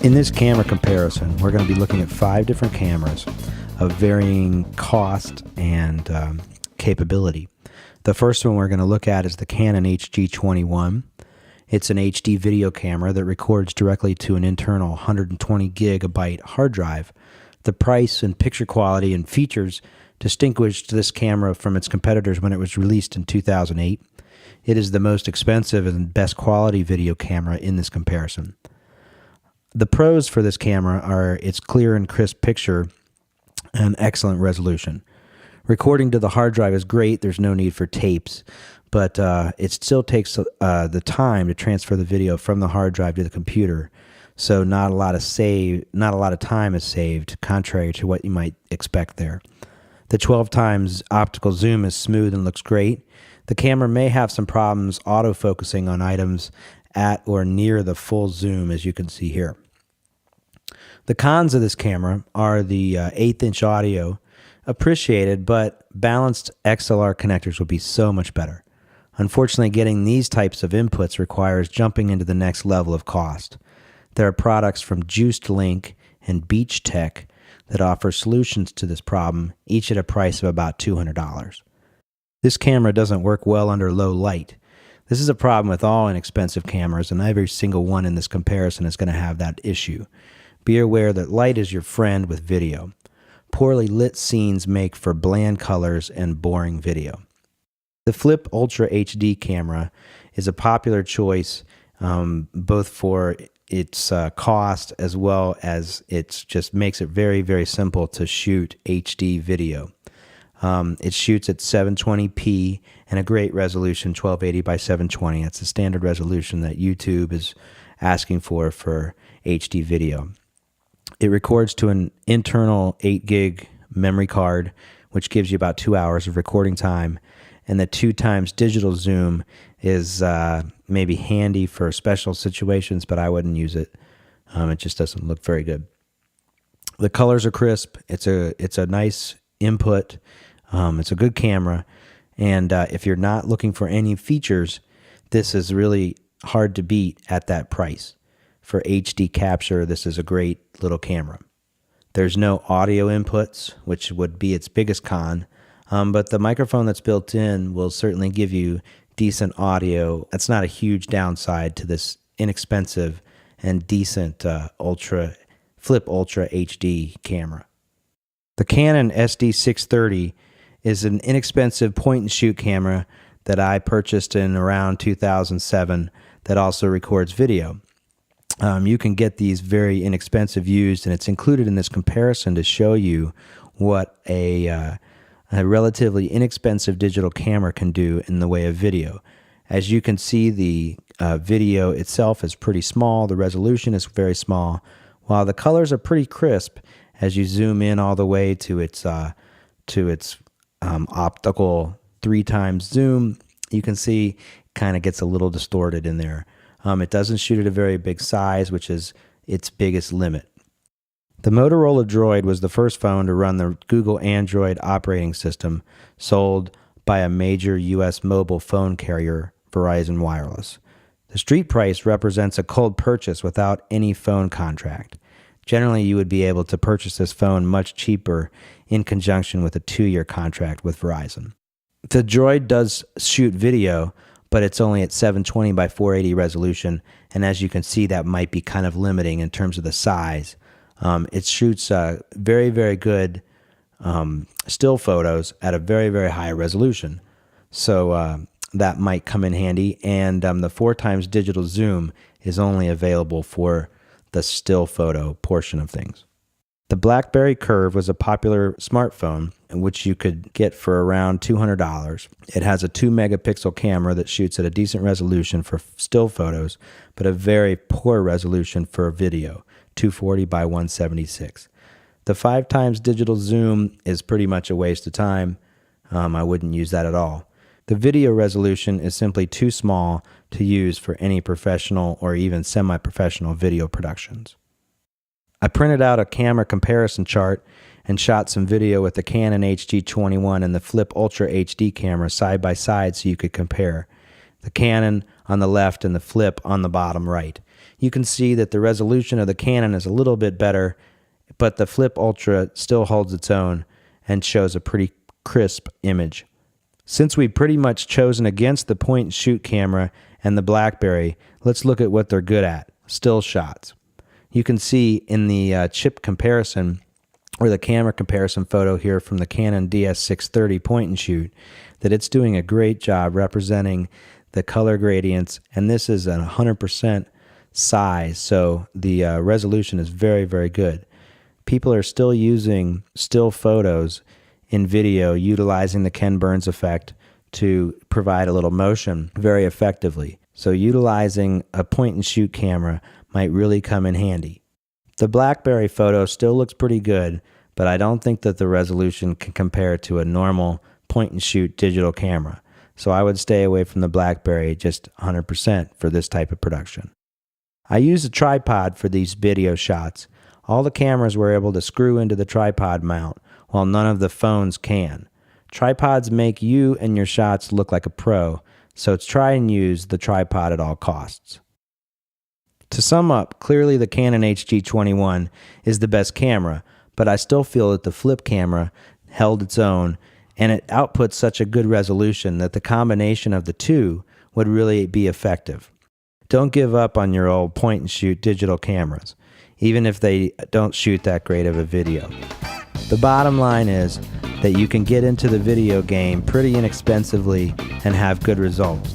In this camera comparison, we're going to be looking at 5 different cameras of varying cost and capability. The first one we're going to look at is the Canon HG21. It's an HD video camera that records directly to an internal 120 gigabyte hard drive. The price and picture quality and features distinguished this camera from its competitors when it was released in 2008. It is the most expensive and best quality video camera in this comparison. The pros for this camera are its clear and crisp picture and excellent resolution. Recording to the hard drive is great. There's no need for tapes, but it still takes the time to transfer the video from the hard drive to the computer. So not a lot of time is saved, contrary to what you might expect there. The 12 times optical zoom is smooth and looks great. The camera may have some problems autofocusing on items at or near the full zoom, as you can see here. The cons of this camera are the 1/8-inch audio, appreciated, but balanced XLR connectors would be so much better. Unfortunately, getting these types of inputs requires jumping into the next level of cost. There are products from Juiced Link and Beach Tech that offer solutions to this problem, each at a price of about $200. This camera doesn't work well under low light. This is a problem with all inexpensive cameras, and every single one in this comparison is going to have that issue. Be aware that light is your friend with video. Poorly lit scenes make for bland colors and boring video. The Flip Ultra HD camera is a popular choice both for its cost as well as it just makes it very, very simple to shoot HD video. It shoots at 720p and a great resolution, 1280 by 720. That's the standard resolution that YouTube is asking for HD video. It records to an internal 8 gig memory card, which gives you about 2 hours of recording time. And the 2 times digital zoom is maybe handy for special situations, but I wouldn't use it. It just doesn't look very good. The colors are crisp. It's a nice input. It's a good camera. And if you're not looking for any features, this is really hard to beat at that price. For HD capture, this is a great little camera. There's no audio inputs, which would be its biggest con, but the microphone that's built in will certainly give you decent audio. That's not a huge downside to this inexpensive and decent Flip Ultra HD camera. The Canon SD630 is an inexpensive point-and-shoot camera that I purchased in around 2007 that also records video. You can get these very inexpensive used, and it's included in this comparison to show you what a relatively inexpensive digital camera can do in the way of video. As you can see, the video itself is pretty small. The resolution is very small, while the colors are pretty crisp. As you zoom in all the way to its optical 3 times zoom, you can see it kind of gets a little distorted in there. It doesn't shoot at a very big size, which is its biggest limit. The Motorola Droid was the first phone to run the Google Android operating system, sold by a major U.S. mobile phone carrier, Verizon Wireless. The street price represents a cold purchase without any phone contract. Generally, you would be able to purchase this phone much cheaper in conjunction with a 2-year contract with Verizon. The Droid does shoot video, but it's only at 720 by 480 resolution, and as you can see, that might be kind of limiting in terms of the size. It shoots very, very good still photos at a very, very high resolution, so that might come in handy, and the 4 times digital zoom is only available for the still photo portion of things. The Blackberry Curve was a popular smartphone, which you could get for around $200. It has a 2-megapixel camera that shoots at a decent resolution for still photos, but a very poor resolution for video, 240 by 176. The 5 times digital zoom is pretty much a waste of time. I wouldn't use that at all. The video resolution is simply too small to use for any professional or even semi-professional video productions. I printed out a camera comparison chart and shot some video with the Canon HG21 and the Flip Ultra HD camera side by side so you could compare. The Canon on the left and the Flip on the bottom right. you can see that the resolution of the Canon is a little bit better, but the Flip Ultra still holds its own and shows a pretty crisp image. Since we've pretty much chosen against the point and shoot camera and the Blackberry, let's look at what they're good at, still shots. You can see in the chip comparison, or the camera comparison photo here from the Canon DS630 point and shoot, that it's doing a great job representing the color gradients, and this is a 100% size, so the resolution is very, very good. People are still using still photos in video, utilizing the Ken Burns effect to provide a little motion very effectively. So utilizing a point and shoot camera might really come in handy. The Blackberry photo still looks pretty good, but I don't think that the resolution can compare to a normal point and shoot digital camera. So I would stay away from the Blackberry just 100% for this type of production. I use a tripod for these video shots. All the cameras were able to screw into the tripod mount, while none of the phones can. Tripods make you and your shots look like a pro, so try and use the tripod at all costs. To sum up, clearly the Canon HG21 is the best camera, but I still feel that the flip camera held its own, and it outputs such a good resolution that the combination of the two would really be effective. Don't give up on your old point and shoot digital cameras, even if they don't shoot that great of a video. The bottom line is that you can get into the video game pretty inexpensively and have good results.